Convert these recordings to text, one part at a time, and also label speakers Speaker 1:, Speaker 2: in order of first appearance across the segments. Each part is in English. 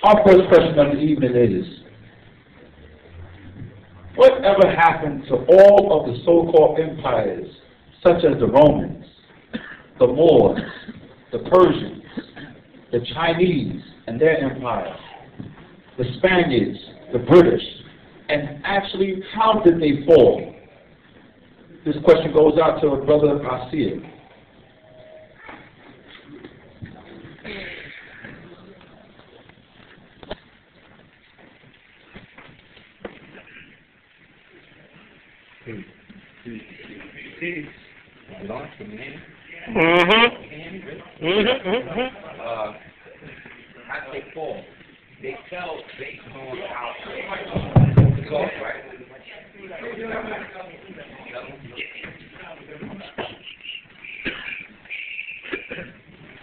Speaker 1: Our first question of the evening is, whatever happened to all of the so-called empires, such as the Romans, the Moors, the Persians, the Chinese and their empire, the Spaniards, the British, and actually, how did they fall? This question goes out to Brother Garcia.
Speaker 2: How did they fall? They fell based on how right?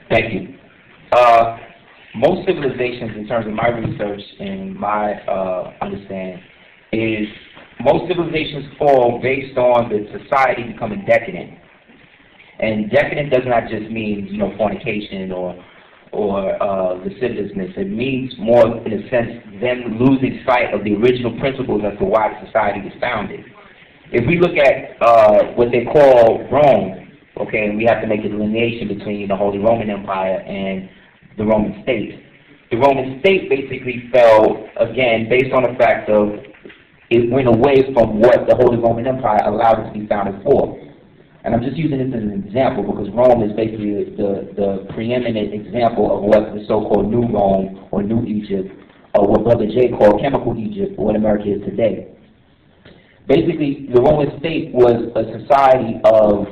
Speaker 2: Thank you. Most civilizations, in terms of my research and my understanding, is most civilizations fall based on the society becoming decadent. And decadent does not just mean, you know, fornication or lasciviousness. It means more, in a sense, them losing sight of the original principles as to why the society was founded. If we look at what they call Rome, okay, and we have to make a delineation between the Holy Roman Empire and the Roman state. The Roman state basically fell, again, based on the fact of it went away from what the Holy Roman Empire allowed it to be founded for. And I'm just using this as an example because Rome is basically the preeminent example of what the so-called New Rome or New Egypt, or what Brother Jay called Chemical Egypt, or what America is today. Basically, the Roman state was a society of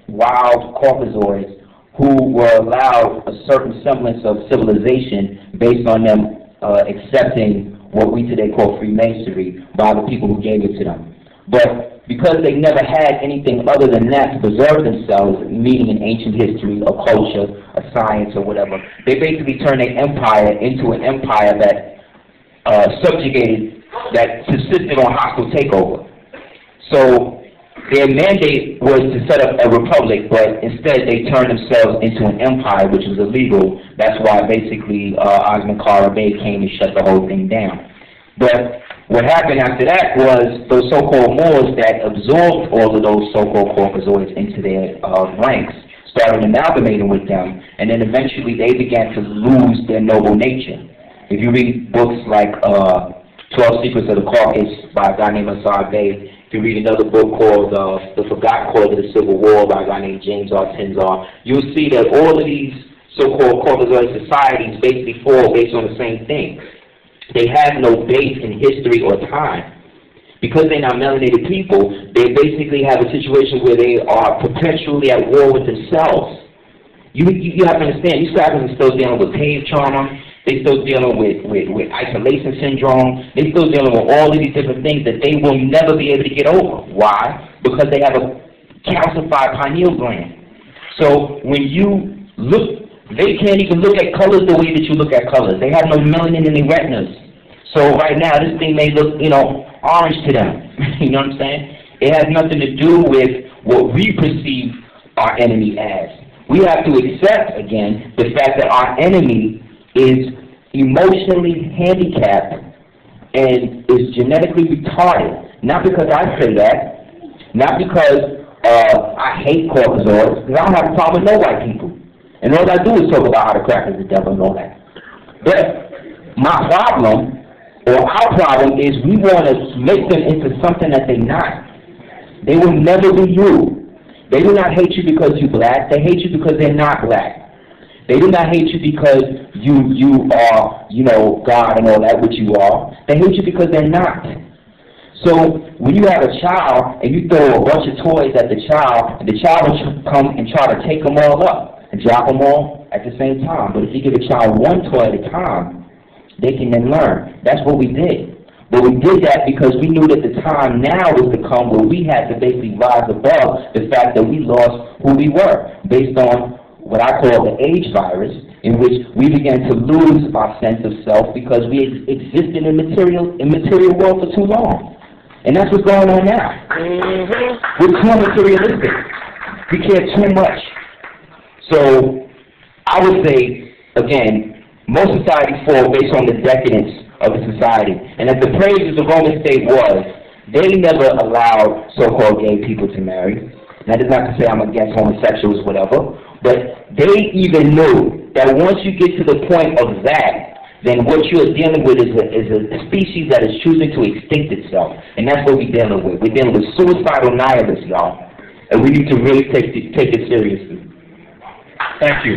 Speaker 2: wild corpozoids who were allowed a certain semblance of civilization based on them accepting what we today call Freemasonry by the people who gave it to them. But because they never had anything other than that to preserve themselves, meaning an ancient history, a culture, a science, or whatever, they basically turned their empire into an empire that that subsisted on hostile takeover. So their mandate was to set up a republic, but instead they turned themselves into an empire, which was illegal. That's why basically Osman Karabai came and shut the whole thing down. But what happened after that was those so-called Moors that absorbed all of those so-called corpozoids into their ranks, started amalgamating with them, and then eventually they began to lose their noble nature. If you read books like 12 Secrets of the Caucasus by a guy named Asad Bey, if you read another book called The Forgotten Cause of the Civil War by a guy named James R. Tenzar, you'll see that all of these so-called corpozoid societies basically fall based on the same thing. They have no base in history or time. Because they're not melanated people, they basically have a situation where they are perpetually at war with themselves. You have to understand, these guys are still dealing with cave trauma, they're still dealing with isolation syndrome, they're still dealing with all of these different things that they will never be able to get over. Why? Because they have a calcified pineal gland. So when you look, they can't even look at colors the way that you look at colors. They have no melanin in their retinas. So right now, this thing may look, you know, orange to them. You know what I'm saying? It has nothing to do with what we perceive our enemy as. We have to accept, again, the fact that our enemy is emotionally handicapped and is genetically retarded. Not because I say that, not because I hate corpozoids, because I don't have a problem with no white people. And all I do is talk about how the crack is the devil and all that. But my problem, or our problem, is we want to make them into something that they're not. They will never be you. They do not hate you because you're black. They hate you because they're not black. They do not hate you because you are, you know, God and all that, which you are. They hate you because they're not. So when you have a child and you throw a bunch of toys at the child will come and try to take them all up and drop them all at the same time. But if you give a child one toy at a time, they can then learn. That's what we did. But we did that because we knew that the time now was to come where we had to basically rise above the fact that we lost who we were based on what I call the age virus, in which we began to lose our sense of self because we existed in material world for too long. And that's what's going on now. We're too materialistic. We care too much. So I would say, again, Most societies fall based on the decadence of the society. And as the praise of the Roman state was, they never allowed so-called gay people to marry. That is not to say I'm against homosexuals, whatever, but they even knew that once you get to the point of that, then what you're dealing with is a species that is choosing to extinct itself. And that's what we're dealing with. We're dealing with suicidal nihilists, y'all. And we need to really take it seriously.
Speaker 1: Thank you.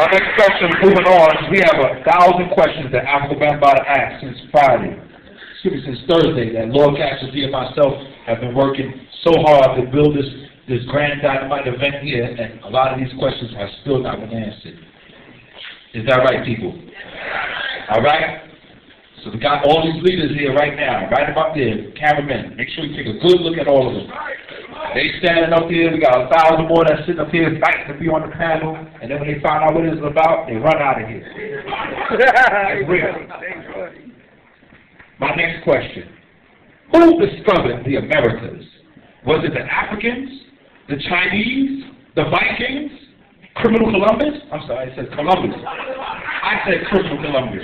Speaker 1: Our next question, moving on, we have 1,000 questions that Afrika Bambaataa asked since Friday. Since Thursday, that Lord Cassidy and myself have been working so hard to build this grand dynamite event here, and a lot of these questions have still not been answered. Is that right, people? All right? So we got all these leaders here right now, right about there, cameramen. Make sure you take a good look at all of them. They standing up here, we got 1,000 more that's sitting up here fighting to be on the panel, and then when they find out what it's about, they run out of here. That's real. My next question. Who discovered the Americas? Was it the Africans, the Chinese, the Vikings, criminal Columbus? I'm sorry, I said Columbus. I said criminal Columbus.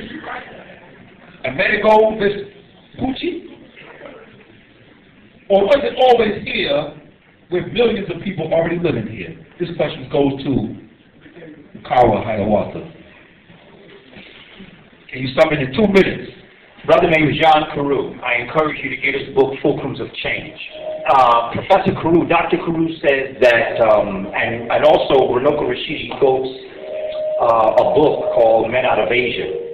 Speaker 1: Amerigo Vespucci? Or was it always here with millions of people already living here? This question goes to Kawa Hiawatha. Can you sum it in 2 minutes?
Speaker 3: Brother named Jean Carew. I encourage you to get his book, Fulcrums of Change. Professor Carew, Dr. Carew says that, and also Runoko Rashidi quotes a book called Men Out of Asia.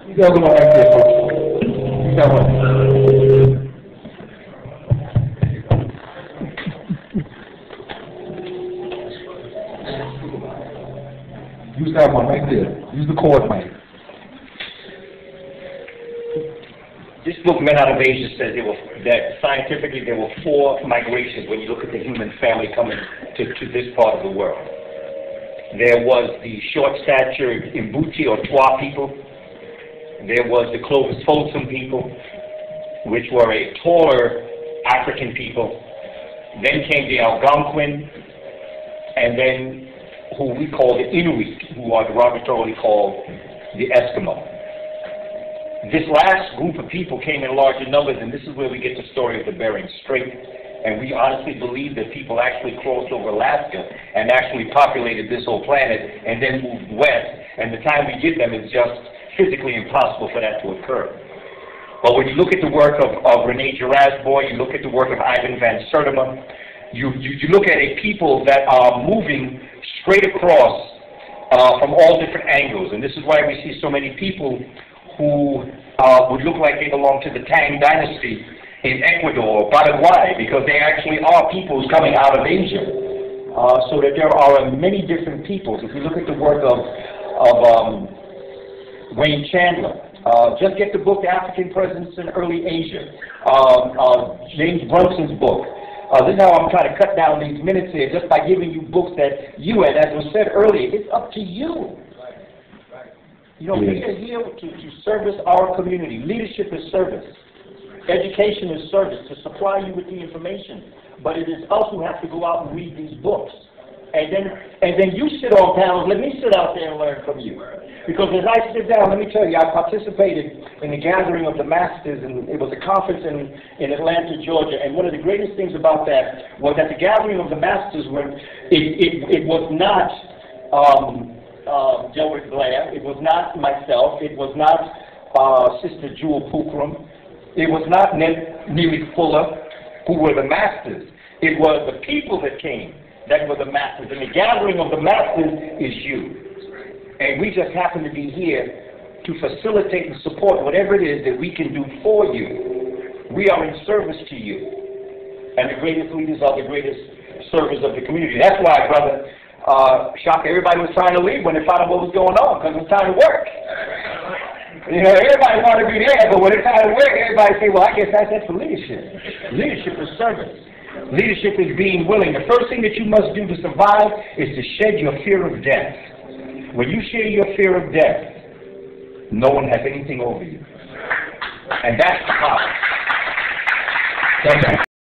Speaker 1: You got one right there, folks. You got one. Use that one right there. Use the cord mic.
Speaker 3: This book, Men Out of Asia, says that scientifically there were 4 migrations when you look at the human family coming to this part of the world. There was the short-statured Mbuti or Twa people. There was the Clovis Folsom people, which were a taller African people. Then came the Algonquin, and then who we call the Inuit, who are derogatorily called the Eskimo. This last group of people came in larger numbers, and this is where we get the story of the Bering Strait. And we honestly believe that people actually crossed over Alaska and actually populated this whole planet and then moved west. And the time we get them is just physically impossible for that to occur. But when you look at the work of Rene Girasboy, you look at the work of Ivan van Sertima, you look at a people that are moving straight across from all different angles. And this is why we see so many people who would look like they belong to the Tang dynasty in Ecuador or Paraguay, because they actually are peoples coming out of Asia. So that there are many different peoples. If you look at the work of Wayne Chandler, just get the book African Presence in Early Asia, James Brunson's book. This is how I'm trying to cut down these minutes here, just by giving you books that you, and as was said earlier, it's up to you. You know, we are here to service our community. Leadership is service. Education is service, to supply you with the information. But it is us who have to go out and read these books. And then you sit on panels, let me sit out there and learn from you. Because as I sit down, let me tell you, I participated in the gathering of the masters, and it was a conference in Atlanta, Georgia. And one of the greatest things about that was that the gathering of the masters, it was not Delbert Blair, it was not myself, it was not Sister Jewel Pookrum, it was not Neely Fuller, who were the masters. It was the people that came that were the masters. And the gathering of the masters is you. And we just happen to be here to facilitate and support whatever it is that we can do for you. We are in service to you. And the greatest leaders are the greatest servers of the community. That's why, brother Shaka, everybody was trying to leave when they found out what was going on, because it was time to work. You know, everybody wanted to be there, but when it's time to work, everybody say, well, I guess that's it for leadership. Leadership is service. Leadership is being willing. The first thing that you must do to survive is to shed your fear of death. When you share your fear of death, no one has anything over you. And that's the power.